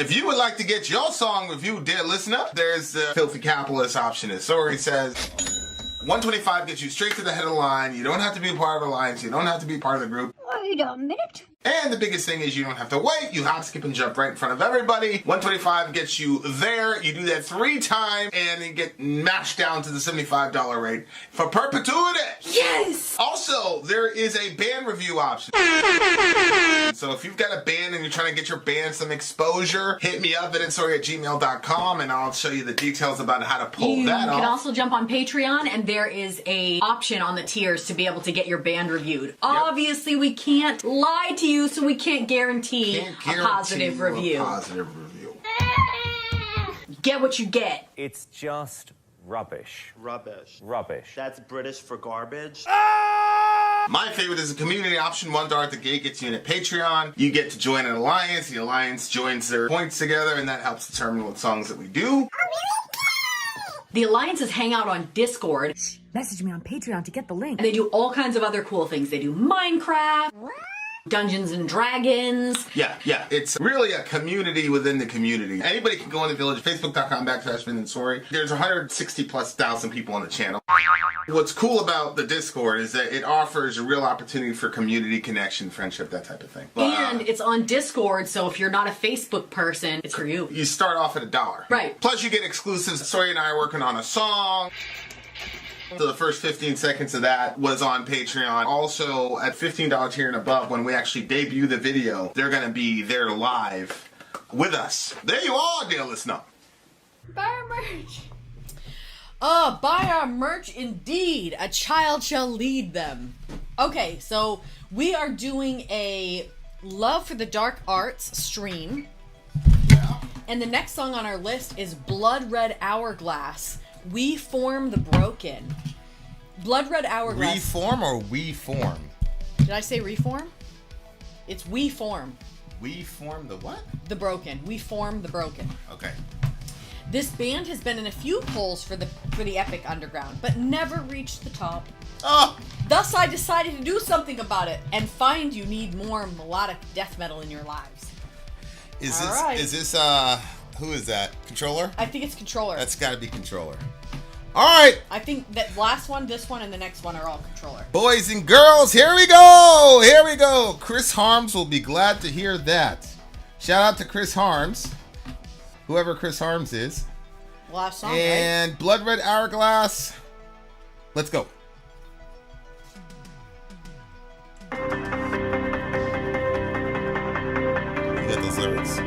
If you would like to get your song reviewed, dear listener, there's the filthy capitalist option. As Sori says, $125 gets you straight to the head of the line. You don't have to be a part of the alliance. You don't have to be part of the group. Wait a minute. And the biggest thing is you don't have to wait. You hop, skip, and jump right in front of everybody. $125 gets you there. You do that 3 times, and you get mashed down to the $75 rate for perpetuity. Yes! Also, there is a band review option. So if you've got a band and you're trying to get your band some exposure, hit me up at villageXchange@gmail.com, and I'll show you the details about how to pull that off. You can also jump on Patreon, and there is a option on the tiers to be able to get your band reviewed. Yep. Obviously, we can't lie to you, so we can't guarantee a positive review. Get what you get. It's just rubbish. Rubbish. Rubbish. That's British for garbage. My favorite is a community option. $1 at the gate gets you in at Patreon. You get to join an alliance. The alliance joins their points together, and that helps determine what songs that we do. The alliances hang out on Discord. Message me on Patreon to get the link. And they do all kinds of other cool things. They do Minecraft, Dungeons and Dragons. Yeah. It's really a community within the community. Anybody can go in the village, facebook.com/Vin and Sori. There's 160,000+ people on the channel. What's cool about the Discord is that it offers a real opportunity for community connection, friendship, that type of thing. And it's on Discord, so if you're not a Facebook person, it's for you. You start off at $1. Right. Plus you get exclusives. Sori and I are working on a song. So the first 15 seconds of that was on Patreon. Also, at $15 tier and above, when we actually debut the video, they're going to be there live with us. There you are, dear listener. Buy our merch. Buy our merch indeed. A child shall lead them. Okay, so we are doing a Love for the Dark Arts stream. Yeah. And the next song on our list is Red Hourglass. We Form the Broken. Red Hourglass. Reform or we form? Did I say reform? It's We Form. We form the what? The Broken. We Form the Broken. Okay. This band has been in a few polls for the Epic Underground, but never reached the top. Oh! Thus, I decided to do something about it and find you need more melodic death metal in your lives. Is this who is that? Controller? I think it's Controller. That's got to be Controller. All right. I think that last one, this one, and the next one are all Controller. Boys and girls, here we go. Here we go. Chris Harms will be glad to hear that. Shout out to Chris Harms, whoever Chris Harms is. Last song, and right? Red Hourglass. Let's go. You got those lyrics.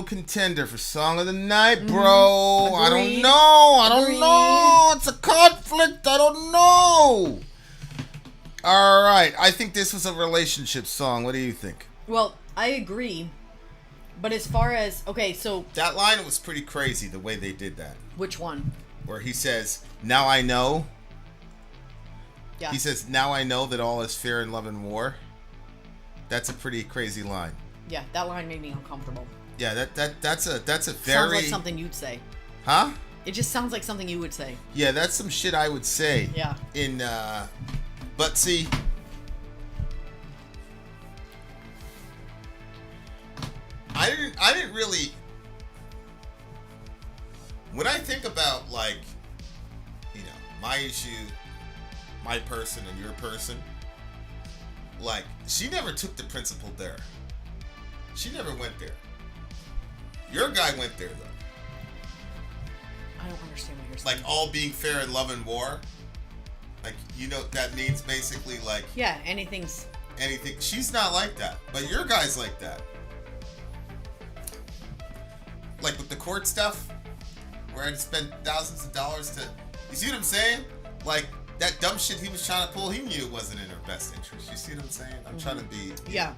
contender for Song of the Night, bro. I don't Agreed. know. I don't Agreed. know. It's a conflict. I don't know. All right. I think this was a relationship song. What do you think? Well, I agree. But as far as... Okay, so... That line was pretty crazy, the way they did that. Which one? Where he says, now I know. Yeah. He says, now I know that all is fair in love and war. That's a pretty crazy line. Yeah, that line made me uncomfortable. Yeah, that's a very... Sounds like something you'd say. Huh? It just sounds like something you would say. Yeah, that's some shit I would say. Yeah. But see... I didn't really... When I think about, like, you know, my issue, my person, and your person, like, she never took the principle there. She never went there. Your guy went there, though. I don't understand what you're saying. Like, all being fair in love and war. Like, you know, that means basically, like... Yeah, anything's... Anything. She's not like that. But your guy's like that. Like, with the court stuff, where I had to spend thousands of dollars to... You see what I'm saying? Like, that dumb shit he was trying to pull, he knew it wasn't in her best interest. You see what I'm saying? I'm trying to be... Yeah.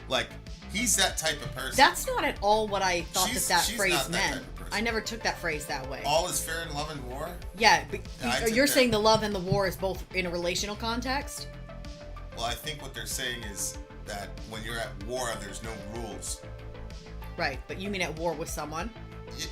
Like, he's that type of person. That's not at all what I thought She's that not phrase that meant. type of person. I never took that phrase that way. All is fair in love and war? Yeah, but Yeah, I took you're that. saying the love and the war is both in a relational context? Well, I think what they're saying is that when you're at war, there's no rules. Right, but you mean at war with someone?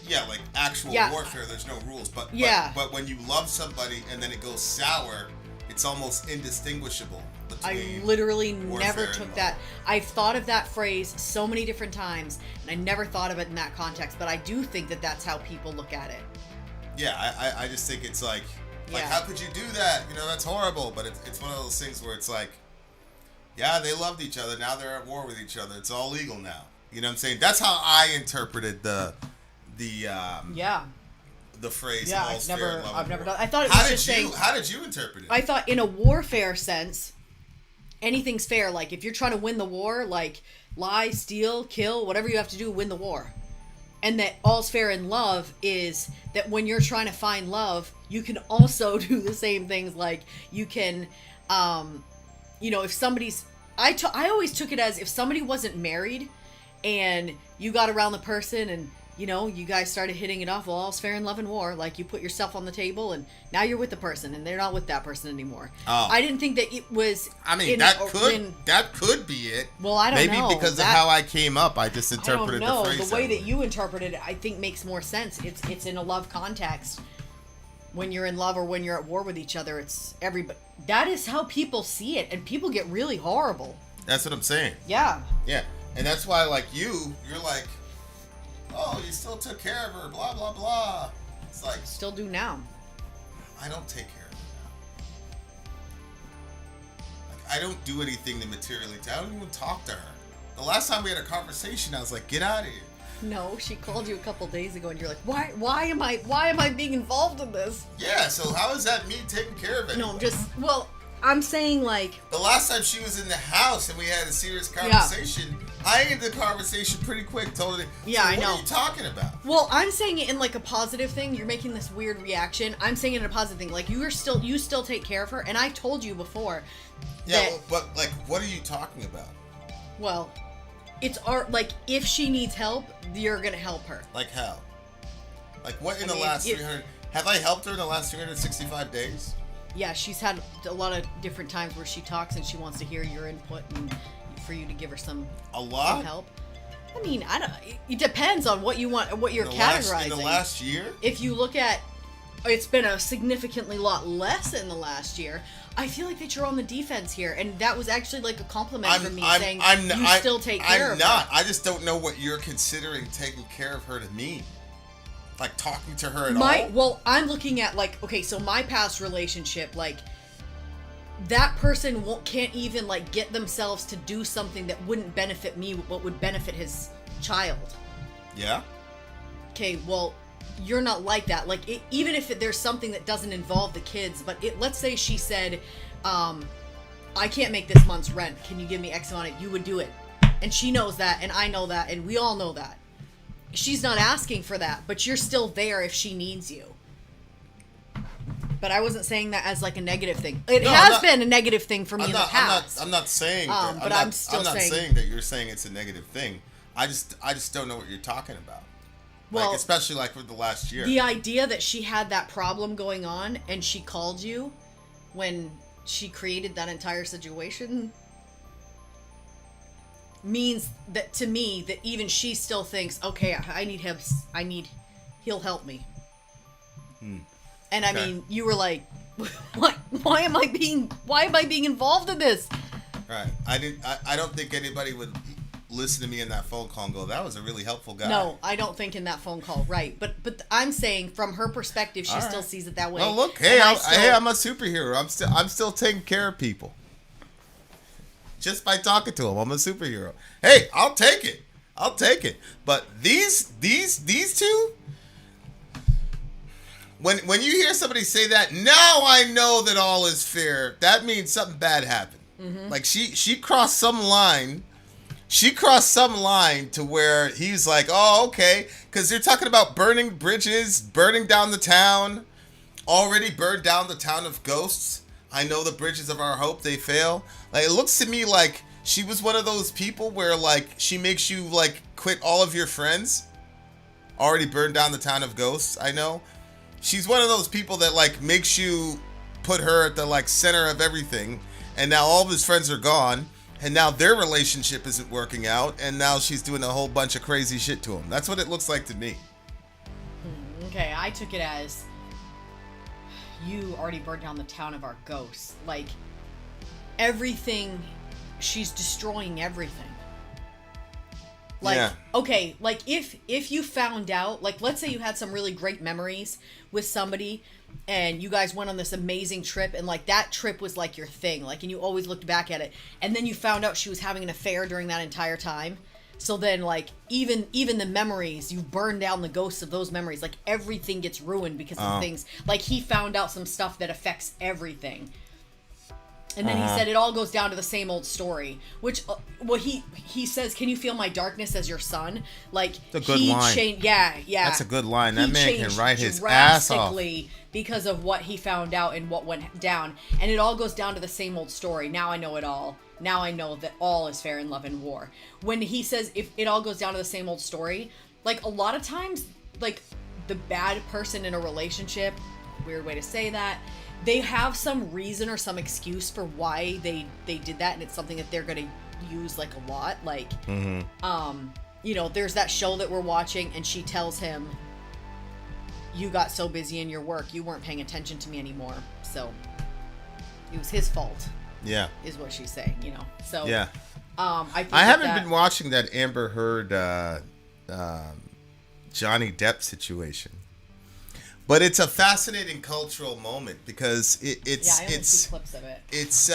Yeah, like actual Yeah. warfare, there's no rules. But but when you love somebody and then it goes sour, it's almost indistinguishable I between literally warfare never and took love. that. I've thought of that phrase so many different times, and I never thought of it in that context, but I do think that that's how people look at it. Yeah, I just think it's like Yeah. how could you do that? You know, that's horrible. But it's one of those things where it's like, yeah, they loved each other. Now they're at war with each other. It's all legal now. You know what I'm saying? That's how I interpreted the Yeah. the phrase. Yeah, all's fair in love I've and never war. done. I thought it How was did just you saying. How did you interpret it? I thought in a warfare sense, anything's fair. Like if you're trying to win the war, like lie, steal, kill, whatever you have to do, win the war. And that all's fair in love is that when you're trying to find love, you can also do the same things. Like you can, you know, if somebody's, I always took it as if somebody wasn't married and you got around the person and, you know, you guys started hitting it off. Well, all's fair in love and war. Like you put yourself on the table and now you're with the person and they're not with that person anymore. Oh. I didn't think that it was. I mean, in- that in- could be it. Well, I don't Maybe know. because of That- how I came up, I just I don't interpreted know. the phrase. The way that you interpreted it, I think makes more sense. It's in a love context. When you're in love or when you're at war with each other, it's everybody. That is how people see it, and people get really horrible. That's what I'm saying. Yeah. Yeah, and that's why, like you're like, oh, you still took care of her, blah blah blah. It's like Still do now. I don't take care of her now. Like I don't do anything to materially. I don't even talk to her. The last time we had a conversation, I was like, get out of here. No, she called you a couple days ago, and you're like, why am I being involved in this? Yeah, so how is that me taking care of it? No, I'm saying like. The last time she was in the house and we had a serious conversation, I ended the conversation pretty quick. Told her, Yeah, so I what know. are you talking about? Well, I'm saying it in like a positive thing. You're making this weird reaction. I'm saying it in a positive thing. Like you still take care of her, and I told you before. Yeah, that, well, but like, what are you talking about? well, it's art. Like if she needs help, you're gonna help her. Like how? Like what in I the mean, last 300? Have I helped her in the last 365 days? Yeah, she's had a lot of different times where she talks and she wants to hear your input and for you to give her some help. I mean, I don't. It depends on what you want, what you're categorizing. In the last year? If you look at, it's been a significantly lot less in the last year. I feel like that you're on the defense here, and that was actually like a compliment from me saying you still take care of her. I'm not. I just don't know what you're considering taking care of her to mean. Like talking to her at all? Well, I'm looking at like, okay, so my past relationship, like that person can't even like get themselves to do something that wouldn't benefit me, but would benefit his child. Yeah. Okay, well, you're not like that. Like even if there's something that doesn't involve the kids, but let's say she said, I can't make this month's rent. Can you give me X amount? You would do it. And she knows that, and I know that, and we all know that. she's not asking for that, but you're still there if she needs you. But I wasn't saying that as like a negative thing. It has been a negative thing for me in the past. I'm not saying that. But I'm still saying that you're saying it's a negative thing. I just don't know what you're talking about. Well, like, especially like for the last year. The idea that she had that problem going on and she called you when she created that entire situation means that to me that even she still thinks, okay, I need him. He'll help me. And I mean, you were like, why am I being involved in this? Right. I don't think anybody would listen to me in that phone call and go, that was a really helpful guy. No, I don't think in that phone call, right? But I'm saying from her perspective, she still sees it that way. Well, look, hey, I'm a superhero. I'm still taking care of people. Just by talking to them, I'm a superhero. Hey, I'll take it. But these two, when you hear somebody say that, now I know that all is fair, that means something bad happened. Mm-hmm. Like she crossed some line. She crossed some line to where he's like, oh, okay. Because they're talking about burning bridges, burning down the town. Already burned down the town of ghosts. I know the bridges of our hope, they fail. Like, it looks to me like she was one of those people where, like, she makes you, like, quit all of your friends. Already burned down the town of ghosts, I know. She's one of those people that, like, makes you put her at the, like, center of everything. And now all of his friends are gone. And now their relationship isn't working out, and now she's doing a whole bunch of crazy shit to him. That's what it looks like to me. Okay, I took it as you already burned down the town of our ghosts. Like, everything, she's destroying everything. Like, yeah. Okay, like, if you found out, like, let's say you had some really great memories with somebody, and you guys went on this amazing trip, and like that trip was like your thing, like, and you always looked back at it, and then you found out she was having an affair during that entire time. So then, like, even the memories, you burn down the ghosts of those memories, like everything gets ruined because of things. Like, he found out some stuff that affects everything. And then he said it all goes down to the same old story, which, well, he says, can you feel my darkness as your son? Like, that's a good line. Yeah. That's a good line. That man can write his ass off. Because of what he found out and what went down. And it all goes down to the same old story. Now I know it all. Now I know that all is fair in love and war. When he says if it all goes down to the same old story, like, a lot of times, like, the bad person in a relationship, weird way to say that, they have some reason or some excuse for why they did that, and it's something that they're gonna use, like, a lot. Like, you know, there's that show that we're watching, and she tells him, you got so busy in your work, you weren't paying attention to me anymore, so it was his fault. Yeah, is what she's saying, you know. So yeah, I haven't been watching that Amber Heard Johnny Depp situation. But it's a fascinating cultural moment because it's see clips of it. It's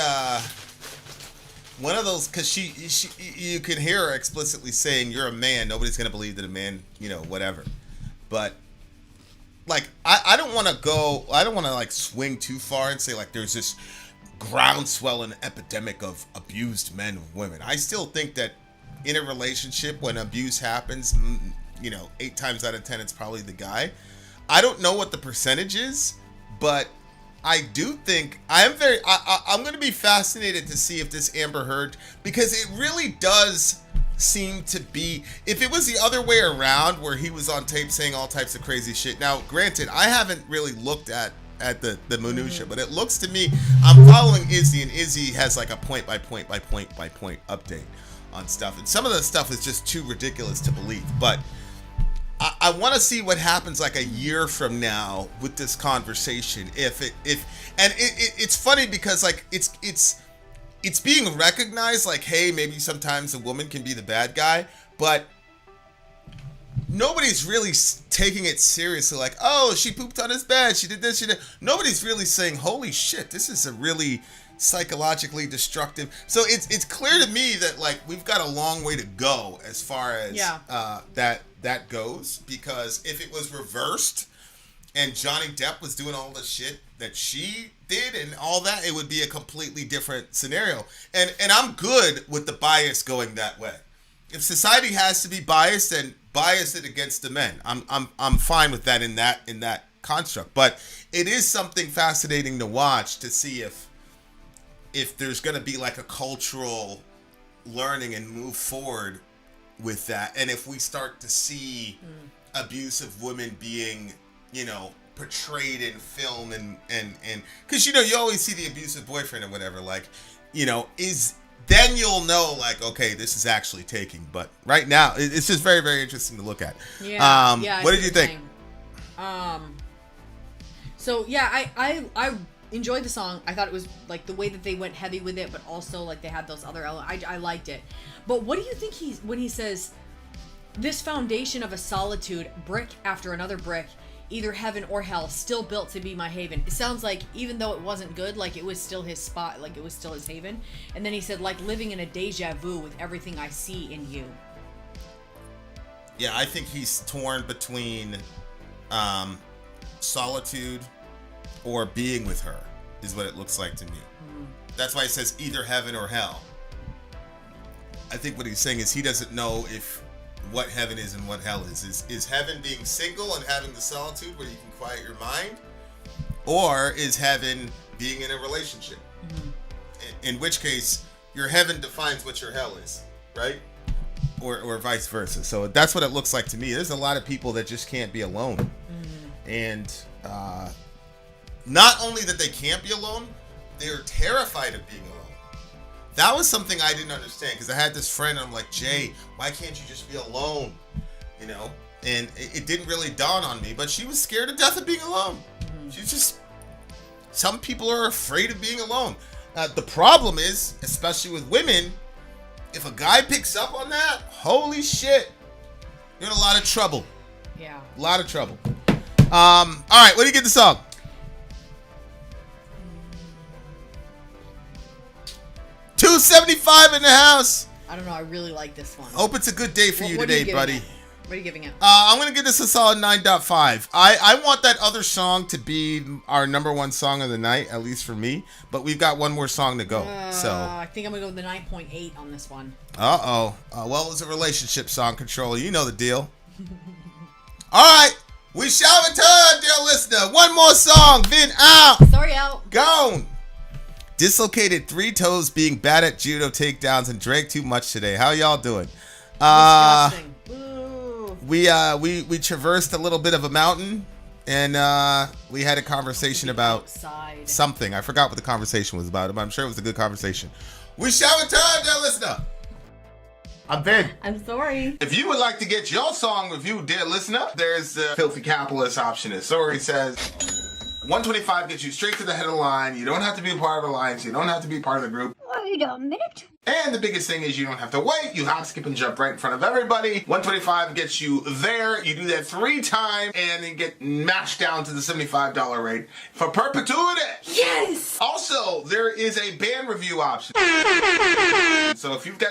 one of those, because she you can hear her explicitly saying, "You're a man. Nobody's gonna believe that a man, you know, whatever." But like, I don't want to like swing too far and say like there's this groundswell and epidemic of abused men and women. I still think that in a relationship, when abuse happens, you know, 8 times out of 10 it's probably the guy. I don't know what the percentage is, but I do think I'm going to be fascinated to see if this Amber Heard, because it really does seem to be, if it was the other way around where he was on tape saying all types of crazy shit. Now, granted, I haven't really looked at the minutia, but it looks to me, I'm following Izzy, and Izzy has like a point by point update on stuff, and some of the stuff is just too ridiculous to believe. But I want to see what happens like a year from now with this conversation. It's funny because like it's being recognized, like, hey, maybe sometimes a woman can be the bad guy, but nobody's really taking it seriously. Like, oh, she pooped on his bed, she did this, she did. Nobody's really saying, holy shit, this is a really psychologically destructive. So it's clear to me that like we've got a long way to go as far as that goes, because if it was reversed and Johnny Depp was doing all the shit that she did and all that, it would be a completely different scenario. And I'm good with the bias going that way. If society has to be biased, then bias it against the men. I'm fine with that in that construct. But it is something fascinating to watch to see if there's going to be like a cultural learning and move forward with that, and if we start to see abusive women being, you know, portrayed in film and because you know you always see the abusive boyfriend or whatever, like, you know, then you'll know, like, okay, this is actually taking. But right now it's just very, very interesting to look at. Yeah. What did you think? So yeah, I enjoyed the song. I thought it was like the way that they went heavy with it, but also like they had those other elements. I liked it. But what do you think when he says this foundation of a solitude, brick after another brick, either heaven or hell, still built to be my haven? It sounds like even though it wasn't good, like it was still his spot, like it was still his haven. And then he said, like living in a deja vu with everything I see in you. Yeah, I think he's torn between solitude or being with her, is what it looks like to me. That's why he says either heaven or hell. I think what he's saying is he doesn't know what heaven is and what hell is. Is heaven being single and having the solitude where you can quiet your mind? Or is heaven being in a relationship? In which case, your heaven defines what your hell is, right? Or vice versa. So that's what it looks like to me. There's a lot of people that just can't be alone. And not only that they can't be alone, they're terrified of being alone. That was something I didn't understand, because I had this friend and I'm like, Jay, why can't you just be alone? You know? And it didn't really dawn on me, but she was scared to death of being alone. She's just, some people are afraid of being alone. The problem is, especially with women, if a guy picks up on that, holy shit, you're in a lot of trouble. Yeah. A lot of trouble. All right, what do you get the song? $275 in the house. I don't know. I really like this one. Hope it's a good day for you what are today, you buddy. it? What are you giving it? I'm going to give this a solid 9.5. I want that other song to be our number one song of the night, at least for me. But we've got one more song to go. I think I'm going to go with the 9.8 on this one. Well, it was a relationship song, Controller. You know the deal. All right. We shall return, dear listener. One more song. Vin out. Sorry, out. Gone. Dislocated 3 toes, being bad at judo takedowns, and drank too much today. How y'all doing? Disgusting. We traversed a little bit of a mountain, and we had a conversation about something. I forgot what the conversation was about, but I'm sure it was a good conversation. We shall return, dear listener. I'm Vin. I'm sorry. If you would like to get your song reviewed, dear listener, there's the Filthy Capitalist option. As Sori says, $125 gets you straight to the head of the line. You don't have to be a part of the alliance. You don't have to be part of the group. Wait a minute. And the biggest thing is you don't have to wait. You hop, skip, and jump right in front of everybody. $125 gets you there. You do that 3 times, and then get mashed down to the $75 rate for perpetuity. Yes! Also, there is a band review option. So if you've got a